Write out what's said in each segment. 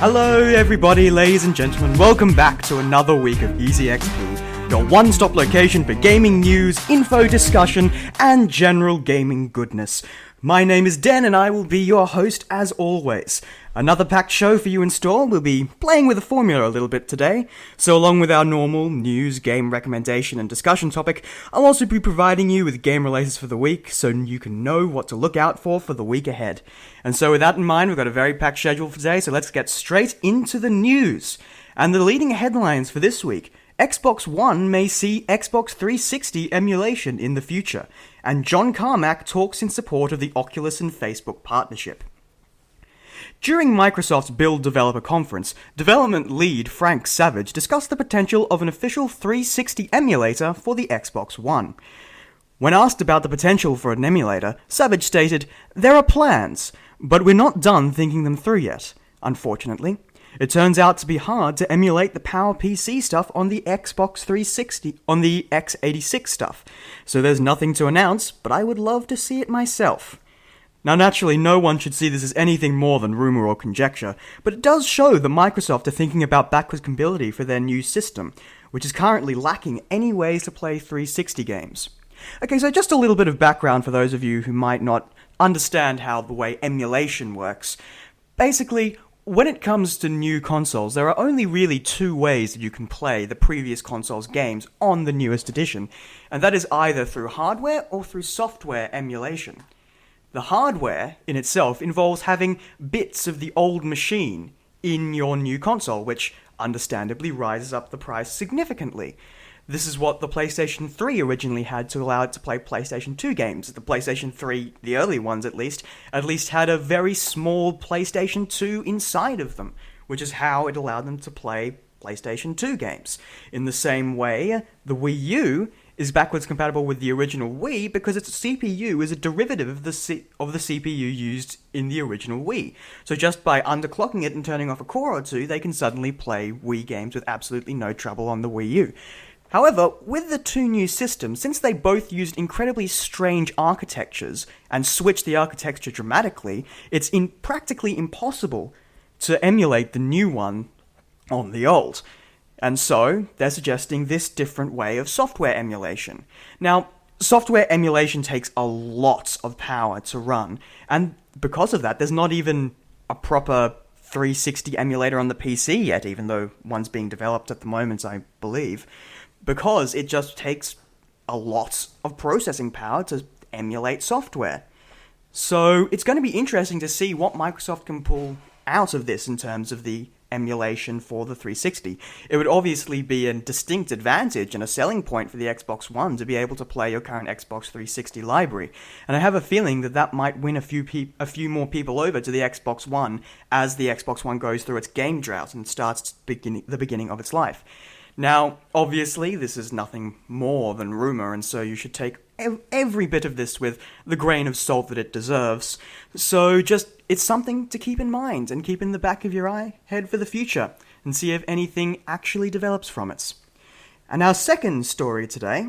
Hello everybody, ladies and gentlemen, welcome back to another week of Easy XP, your one-stop location for gaming news, info, discussion, and general gaming goodness. My name is Den and I will be your host as always. Another packed show for you in store. We'll be playing with the formula a little bit today, so along with our normal news, game recommendation and discussion topic, I'll also be providing you with game releases for the week so you can know what to look out for the week ahead. And so with that in mind, we've got a very packed schedule for today, so let's get straight into the news. And the leading headlines for this week: Xbox One may see Xbox 360 emulation in the future, and John Carmack talks in support of the Oculus and Facebook partnership. During Microsoft's Build Developer Conference, development lead Frank Savage discussed the potential of an official 360 emulator for the Xbox One. When asked about the potential for an emulator, Savage stated, "There are plans, but we're not done thinking them through yet. Unfortunately, it turns out to be hard to emulate the PowerPC stuff on the Xbox 360, on the x86 stuff, so there's nothing to announce, but I would love to see it myself." Now naturally, no one should see this as anything more than rumour or conjecture, but it does show that Microsoft are thinking about backwards compatibility for their new system, which is currently lacking any ways to play 360 games. Okay, so just a little bit of background for those of you who might not understand how the way emulation works. Basically, when it comes to new consoles, there are only really two ways that you can play the previous console's games on the newest edition, and that is either through hardware or through software emulation. The hardware in itself involves having bits of the old machine in your new console, which understandably rises up the price significantly. This is what the PlayStation 3 originally had to allow it to play PlayStation 2 games. The PlayStation 3, the early ones at least had a very small PlayStation 2 inside of them, which is how it allowed them to play PlayStation 2 games. In the same way, the Wii U is backwards compatible with the original Wii because its CPU is a derivative of the CPU used in the original Wii. So just by underclocking it and turning off a core or two, they can suddenly play Wii games with absolutely no trouble on the Wii U. However, with the two new systems, since they both used incredibly strange architectures and switched the architecture dramatically, it's practically impossible to emulate the new one on the old. And so, they're suggesting this different way of software emulation. Now, software emulation takes a lot of power to run, and because of that, there's not even a proper 360 emulator on the PC yet, even though one's being developed at the moment, I believe, because it just takes a lot of processing power to emulate software. So, it's going to be interesting to see what Microsoft can pull out of this in terms of the emulation for the 360. It would obviously be a distinct advantage and a selling point for the Xbox One to be able to play your current Xbox 360 library, and I have a feeling that that might win a few more people over to the Xbox One as the Xbox One goes through its game drought and starts the beginning of its life. Now, obviously, this is nothing more than rumour, and so you should take every bit of this with the grain of salt that it deserves. So it's something to keep in mind and keep in the back of your head for the future and see if anything actually develops from it. And our second story today: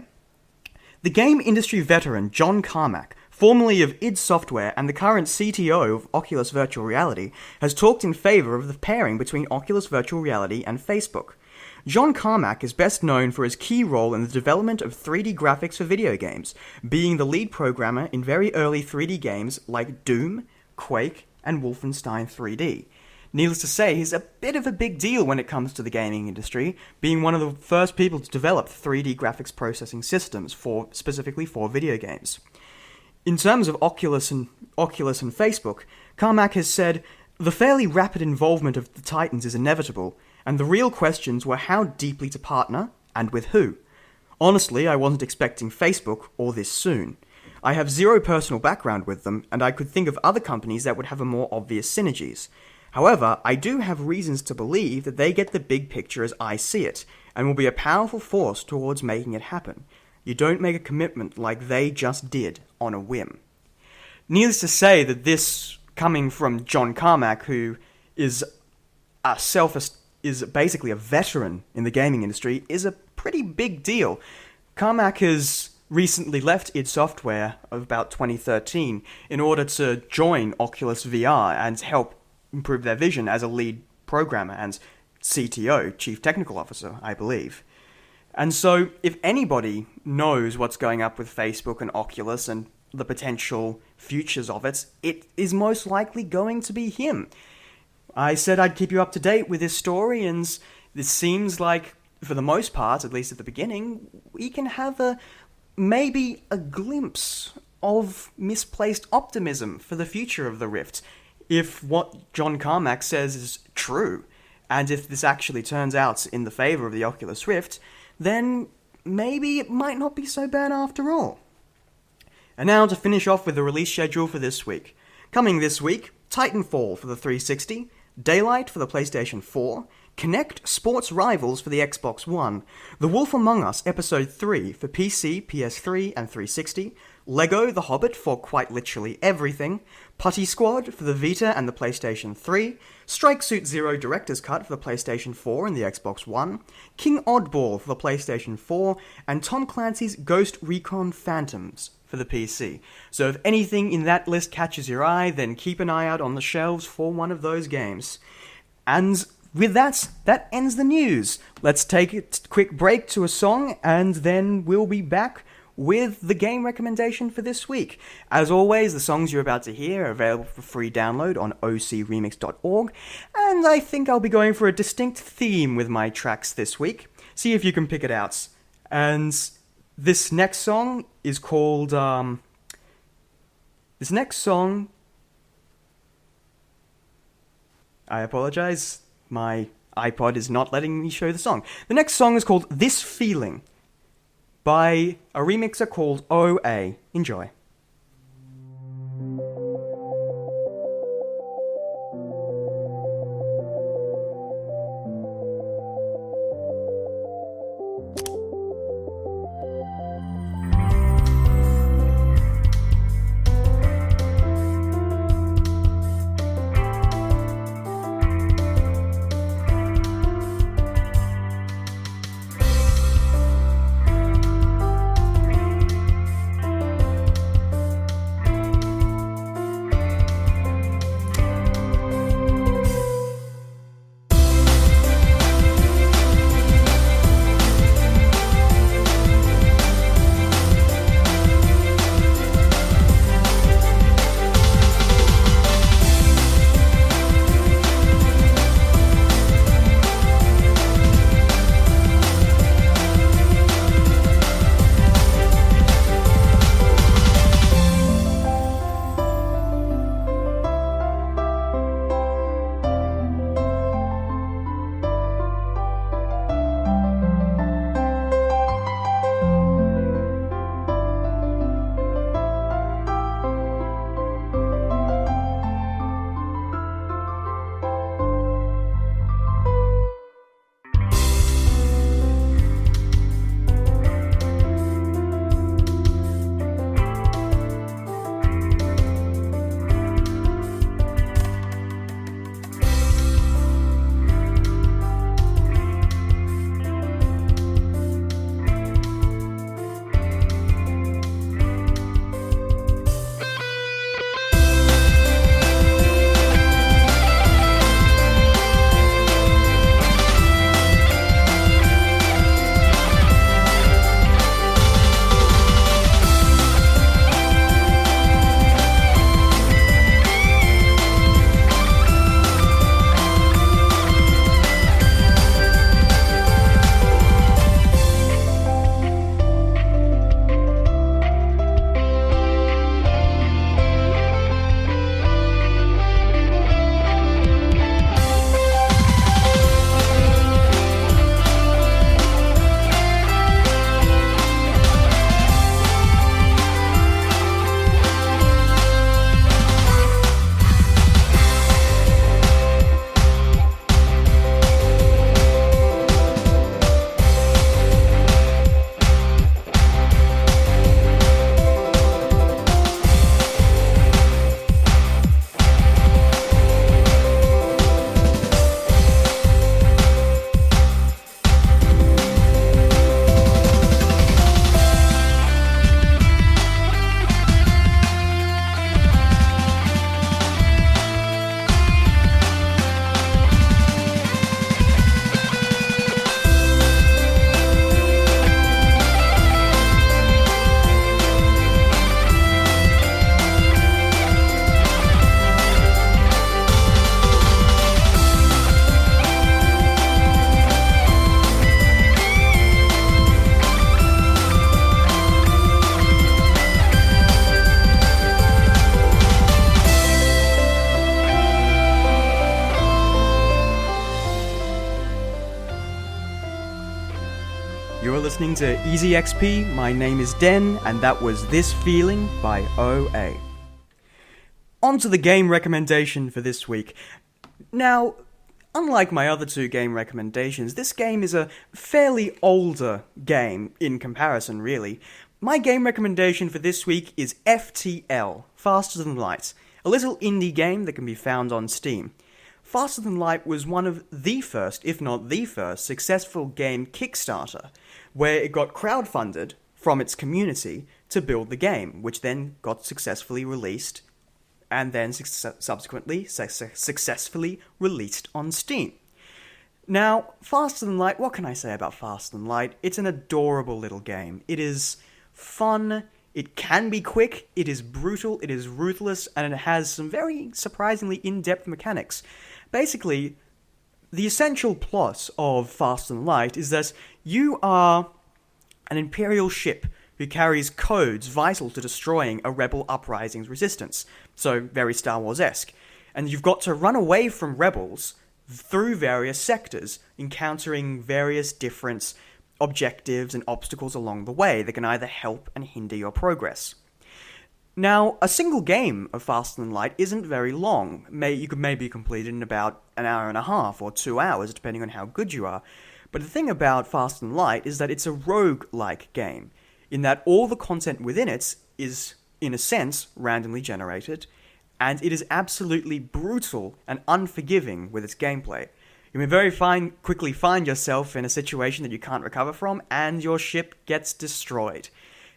the game industry veteran John Carmack, formerly of id Software and the current CTO of Oculus Virtual Reality, has talked in favour of the pairing between Oculus Virtual Reality and Facebook. John Carmack is best known for his key role in the development of 3D graphics for video games, being the lead programmer in very early 3D games like Doom, Quake, and Wolfenstein 3D. Needless to say, he's a bit of a big deal when it comes to the gaming industry, being one of the first people to develop 3D graphics processing systems specifically for video games. In terms of Oculus and Facebook, Carmack has said, "The fairly rapid involvement of the Titans is inevitable, and the real questions were how deeply to partner, and with who. Honestly, I wasn't expecting Facebook or this soon. I have zero personal background with them, and I could think of other companies that would have a more obvious synergies. However, I do have reasons to believe that they get the big picture as I see it, and will be a powerful force towards making it happen. You don't make a commitment like they just did on a whim." Needless to say that this, coming from John Carmack, who is basically a veteran in the gaming industry, is a pretty big deal. Carmack has recently left id Software of about 2013 in order to join Oculus VR and help improve their vision as a lead programmer and CTO, Chief Technical Officer, I believe. And so, if anybody knows what's going up with Facebook and Oculus and the potential futures of it, it is most likely going to be him. I said I'd keep you up to date with this story, and this seems like, for the most part, at least at the beginning, we can have maybe a glimpse of misplaced optimism for the future of the Rift, if what John Carmack says is true, and if this actually turns out in the favour of the Oculus Rift, then maybe it might not be so bad after all. And now to finish off with the release schedule for this week. Coming this week, Titanfall for the 360, Daylight for the PlayStation 4, Kinect Sports Rivals for the Xbox One, The Wolf Among Us Episode 3 for PC, PS3 and 360, Lego The Hobbit for quite literally everything, Putty Squad for the Vita and the PlayStation 3, Strike Suit Zero Director's Cut for the PlayStation 4 and the Xbox One, King Oddball for the PlayStation 4, and Tom Clancy's Ghost Recon Phantoms for the PC. So if anything in that list catches your eye, then keep an eye out on the shelves for one of those games. And with that ends the news. Let's take a quick break to a song, and then we'll be back with the game recommendation for this week. As always, the songs you're about to hear are available for free download on ocremix.org, and I think I'll be going for a distinct theme with my tracks this week. See if you can pick it out. And this next song is called, I apologize, my iPod is not letting me show the song. The next song is called This Feeling by a remixer called OA. Enjoy. listening to Easy XP. My name is Den, and that was This Feeling by OA. On to the game recommendation for this week. Now, unlike my other two game recommendations, this game is a fairly older game in comparison, really. My game recommendation for this week is FTL, Faster Than Light, a little indie game that can be found on Steam. Faster Than Light was one of the first, if not the first, successful game Kickstarter, where it got crowdfunded from its community to build the game, which then got successfully released, and then subsequently successfully released on Steam. Now, Faster Than Light, what can I say about Faster Than Light? It's an adorable little game. It is fun, it can be quick, it is brutal, it is ruthless, and it has some very surprisingly in-depth mechanics. Basically, the essential plot of Faster Than Light is that you are an Imperial ship who carries codes vital to destroying a rebel uprising's resistance. So, very Star Wars-esque. And you've got to run away from rebels through various sectors, encountering various different objectives and obstacles along the way that can either help and hinder your progress. Now, a single game of Faster Than Light isn't very long. You could maybe complete it in about an hour and a half or 2 hours, depending on how good you are. But the thing about Faster Than Light is that it's a rogue-like game, in that all the content within it is, in a sense, randomly generated, and it is absolutely brutal and unforgiving with its gameplay. You may very quickly find yourself in a situation that you can't recover from, and your ship gets destroyed.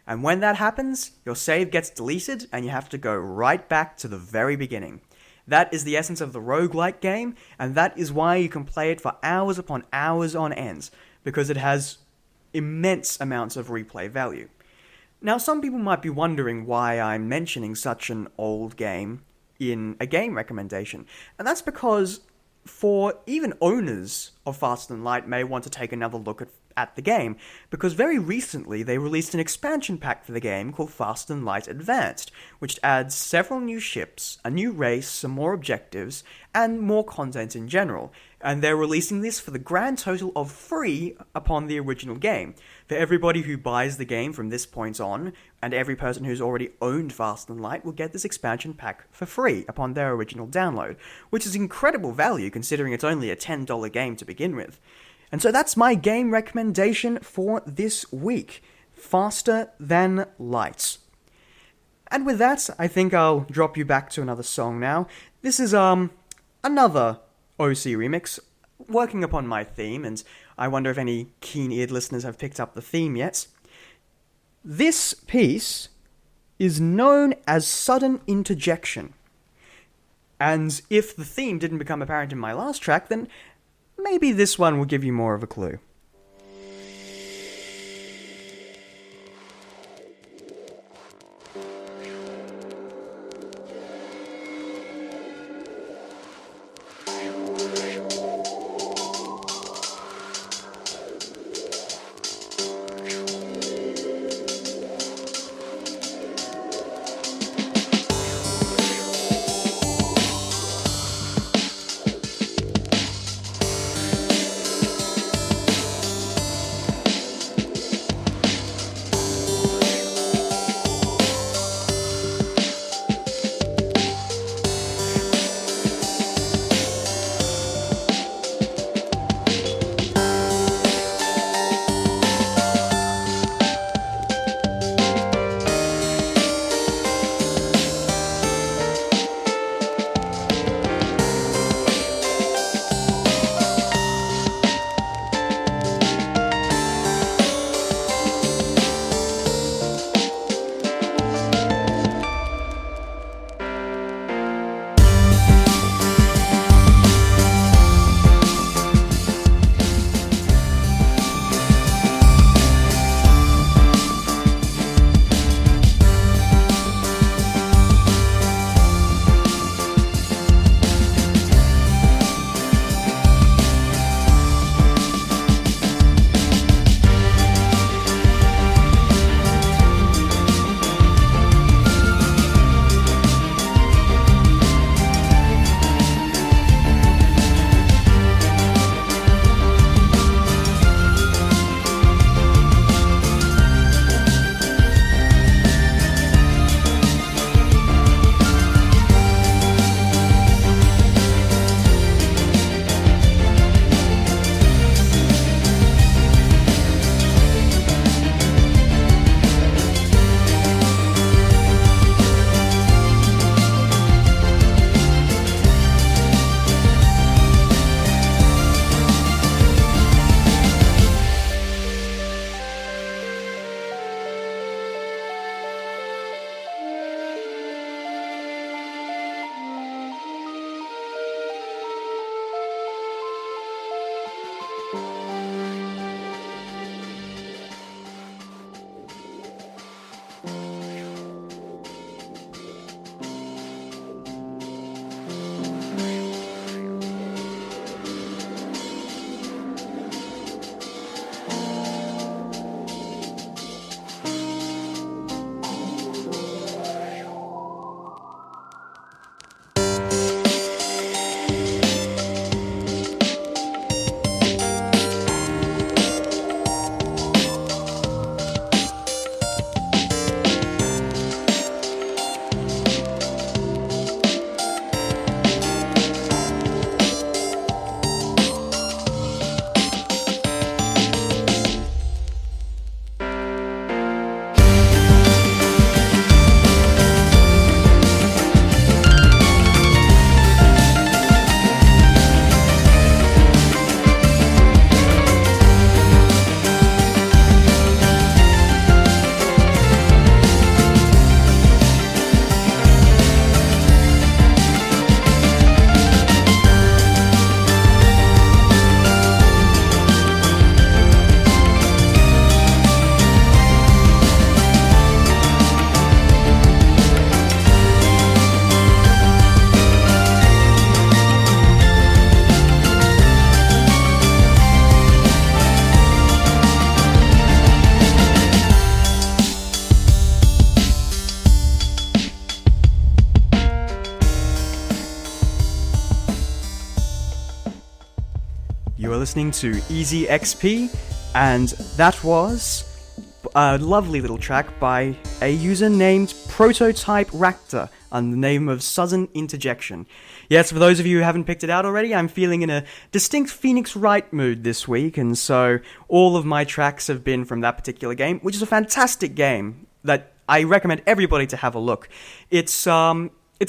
And when that happens, your save gets deleted, and you have to go right back to the very beginning. That is the essence of the roguelike game, and that is why you can play it for hours upon hours on end, because it has immense amounts of replay value. Now, some people might be wondering why I'm mentioning such an old game in a game recommendation, and that's because for even owners of Faster Than Light may want to take another look at the game, because very recently they released an expansion pack for the game called Faster Than Light Advanced, which adds several new ships, a new race, some more objectives, and more content in general. And they're releasing this for the grand total of free upon the original game. For everybody who buys the game from this point on, and every person who's already owned Faster Than Light will get this expansion pack for free upon their original download, which is incredible value considering it's only a $10 game to begin with. And so that's my game recommendation for this week, Faster Than Light. And with that, I think I'll drop you back to another song now. This is another OC remix, working upon my theme, and I wonder if any keen-eared listeners have picked up the theme yet. This piece is known as Sudden Interjection. And if the theme didn't become apparent in my last track, then maybe this one will give you more of a clue. listening to Easy XP, and that was a lovely little track by a user named Prototype Raptor under the name of Southern Interjection. Yes, for those of you who haven't picked it out already, I'm feeling in a distinct Phoenix Wright mood this week, and so all of my tracks have been from that particular game, which is a fantastic game that I recommend everybody to have a look. It's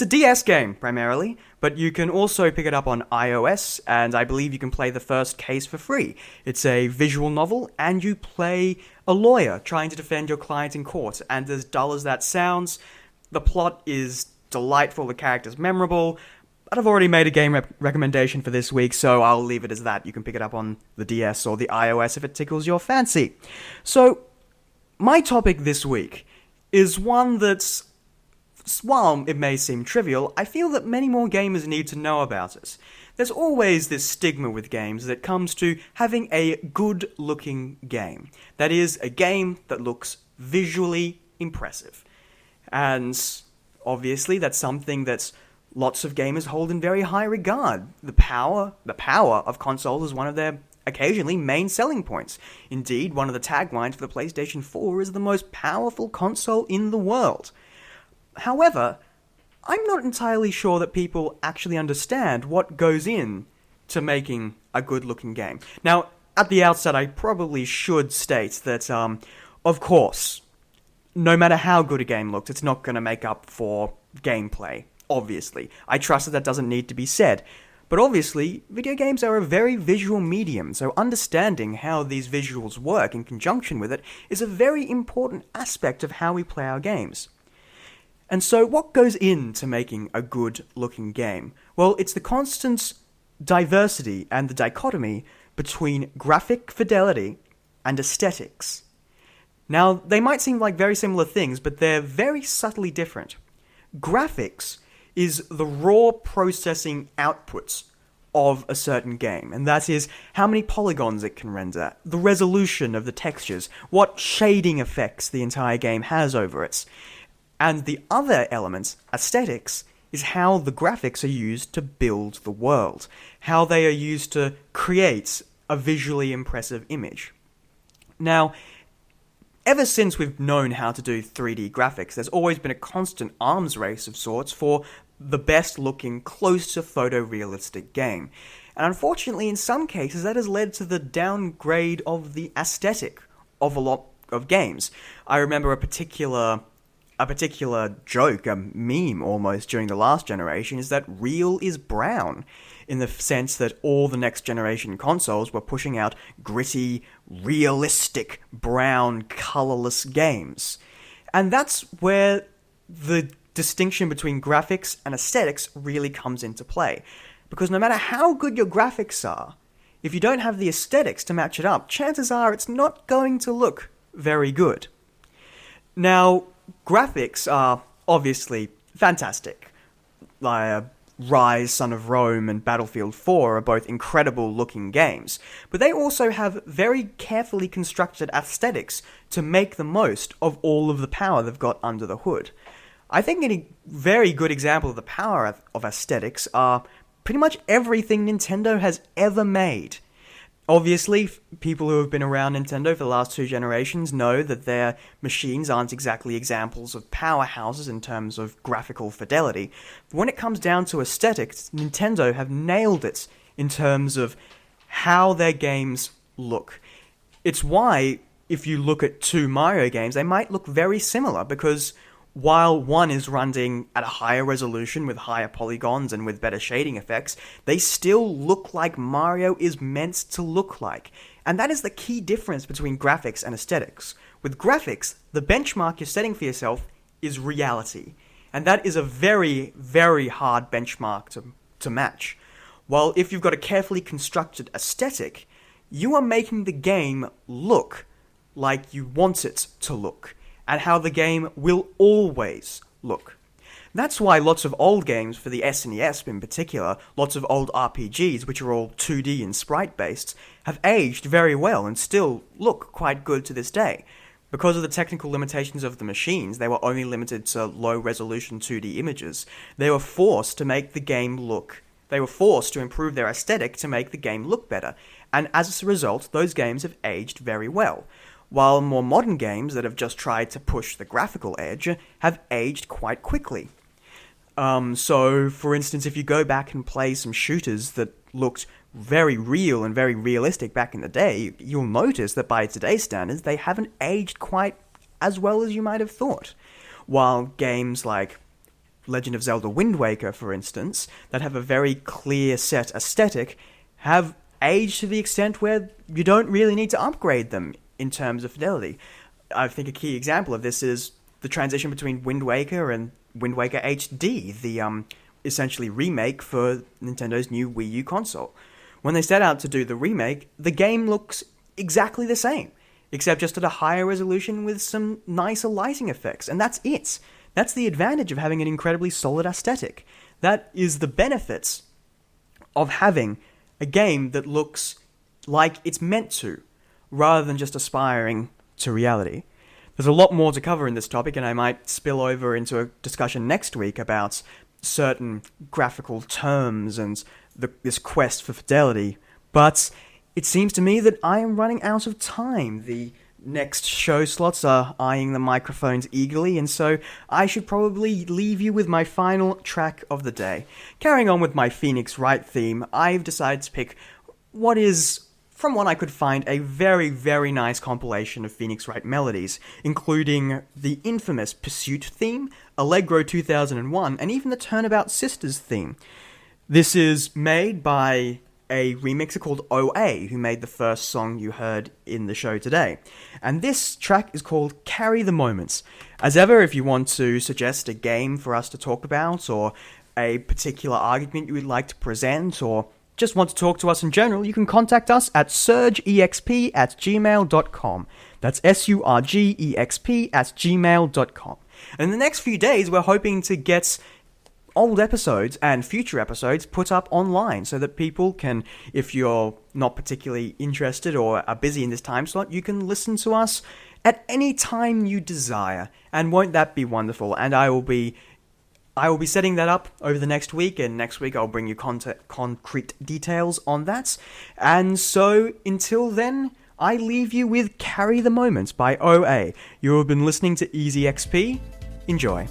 a DS game, primarily, but you can also pick it up on iOS, and I believe you can play the first case for free. It's a visual novel, and you play a lawyer trying to defend your client in court, and as dull as that sounds, the plot is delightful, the character's memorable, but I've already made a game recommendation for this week, so I'll leave it as that. You can pick it up on the DS or the iOS if it tickles your fancy. So, my topic this week is one that's, while it may seem trivial, I feel that many more gamers need to know about it. There's always this stigma with games that comes to having a good-looking game. That is, a game that looks visually impressive. And obviously, that's something that lots of gamers hold in very high regard. The power of consoles is one of their occasionally main selling points. Indeed, one of the taglines for the PlayStation 4 is the most powerful console in the world. However, I'm not entirely sure that people actually understand what goes in to making a good-looking game. Now, at the outset, I probably should state that, of course, no matter how good a game looks, it's not going to make up for gameplay, obviously. I trust that doesn't need to be said. But obviously, video games are a very visual medium, so understanding how these visuals work in conjunction with it is a very important aspect of how we play our games. And so, what goes into making a good-looking game? Well, it's the constant diversity and the dichotomy between graphic fidelity and aesthetics. Now, they might seem like very similar things, but they're very subtly different. Graphics is the raw processing outputs of a certain game, and that is how many polygons it can render, the resolution of the textures, what shading effects the entire game has over it. And the other element, aesthetics, is how the graphics are used to build the world, how they are used to create a visually impressive image. Now, ever since we've known how to do 3D graphics, there's always been a constant arms race of sorts for the best looking, close to photorealistic game. And unfortunately, in some cases, that has led to the downgrade of the aesthetic of a lot of games. I remember a particular joke, a meme almost, during the last generation, is that real is brown, in the sense that all the next generation consoles were pushing out gritty, realistic, brown, colourless games. And that's where the distinction between graphics and aesthetics really comes into play. Because no matter how good your graphics are, if you don't have the aesthetics to match it up, chances are it's not going to look very good. Now, graphics are obviously fantastic. Rise, Son of Rome, and Battlefield 4 are both incredible looking games, but they also have very carefully constructed aesthetics to make the most of all of the power they've got under the hood. I think a very good example of the power of aesthetics are pretty much everything Nintendo has ever made. Obviously, people who have been around Nintendo for the last 2 generations know that their machines aren't exactly examples of powerhouses in terms of graphical fidelity. But when it comes down to aesthetics, Nintendo have nailed it in terms of how their games look. It's why, if you look at 2 Mario games, they might look very similar, because while one is running at a higher resolution with higher polygons and with better shading effects, they still look like Mario is meant to look like. And that is the key difference between graphics and aesthetics. With graphics, the benchmark you're setting for yourself is reality. And that is a very, very hard benchmark to match. While if you've got a carefully constructed aesthetic, you are making the game look like you want it to look, and how the game will always look. That's why lots of old games, for the SNES in particular, lots of old RPGs, which are all 2D and sprite-based, have aged very well and still look quite good to this day. Because of the technical limitations of the machines, they were only limited to low-resolution 2D images. They were forced to make the game look... They were forced to improve their aesthetic to make the game look better. and as a result, those games have aged very well, while more modern games that have just tried to push the graphical edge have aged quite quickly. So, for instance, if you go back and play some shooters that looked very real and very realistic back in the day, you'll notice that by today's standards, they haven't aged quite as well as you might have thought. While games like Legend of Zelda Wind Waker, for instance, that have a very clear set aesthetic, have aged to the extent where you don't really need to upgrade them in terms of fidelity. I think a key example of this is the transition between Wind Waker and Wind Waker HD, the essentially remake for Nintendo's new Wii U console. When they set out to do the remake, the game looks exactly the same, except just at a higher resolution with some nicer lighting effects, and that's it. That's the advantage of having an incredibly solid aesthetic. That is the benefits of having a game that looks like it's meant to, rather than just aspiring to reality. There's a lot more to cover in this topic, and I might spill over into a discussion next week about certain graphical terms and this quest for fidelity, but it seems to me that I am running out of time. The next show slots are eyeing the microphones eagerly, and so I should probably leave you with my final track of the day. Carrying on with my Phoenix Wright theme, I've decided to pick what is, from what I could find, a very, very nice compilation of Phoenix Wright melodies, including the infamous Pursuit theme, Allegro 2001, and even the Turnabout Sisters theme. This is made by a remixer called OA, who made the first song you heard in the show today. And this track is called Carry the Moments. As ever, if you want to suggest a game for us to talk about, or a particular argument you would like to present, or just want to talk to us in general, you can contact us at surgeexp@gmail.com. That's surgeexp@gmail.com. And in the next few days, we're hoping to get old episodes and future episodes put up online so that people can, if you're not particularly interested or are busy in this time slot, you can listen to us at any time you desire. And won't that be wonderful? And I will be setting that up over the next week, and next week I'll bring you concrete details on that. And so, until then, I leave you with Carry the Moments by OA. You have been listening to Easy XP. Enjoy.